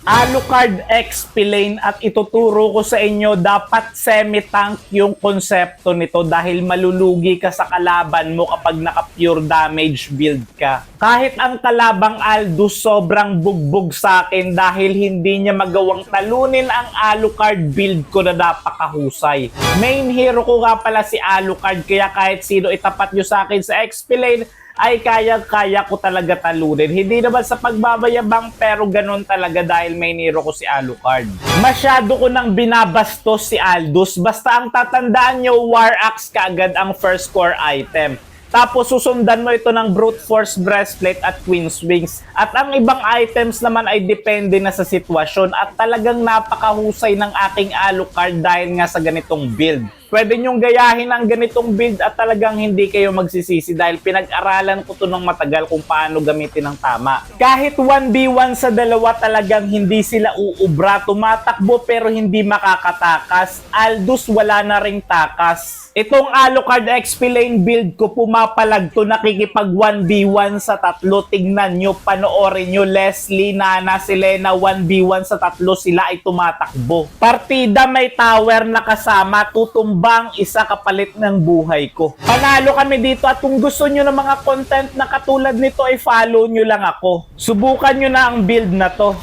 Alucard XP Lane at ituturo ko sa inyo dapat semi-tank yung konsepto nito dahil malulugi ka sa kalaban mo kapag naka-pure damage build ka. Kahit ang kalabang Aldous sobrang bugbog sa akin dahil hindi niya magawang talunin ang Alucard build ko na napakahusay. Main hero ko nga pala si Alucard kaya kahit sino itapat nyo sa akin sa XP Lane ay kaya ko talaga talunin. Hindi naman sa pagbabayabang pero ganun talaga dahil may niro ko si Alucard. Masyado ko nang binabastos si Aldous. Basta ang tatandaan nyo, War Axe kaagad ang first core item. Tapos susundan mo ito ng Brute Force Breastplate at Queen's Wings. At ang ibang items naman ay depende na sa sitwasyon at talagang napakahusay ng aking Alucard dahil nga sa ganitong build. Pwede nyong gayahin ang ganitong build at talagang hindi kayo magsisisi dahil pinag-aralan ko to ng matagal kung paano gamitin ng tama. Kahit 1v1 sa dalawa talagang hindi sila uubra, tumatakbo pero hindi makakatakas. Aldous wala na ring takas. Itong Alucard XP Lane build ko pumapalag to nakikipag 1v1 sa tatlo. Tignan nyo, panoorin nyo, Leslie, Nana, Selena, 1v1 sa tatlo sila ay tumatakbo. Partida may tower na kasama, tutumbang isa kapalit ng buhay ko. Panalo kami dito at kung gusto nyo ng mga content na katulad nito ay follow nyo lang ako. Subukan nyo na ang build na to.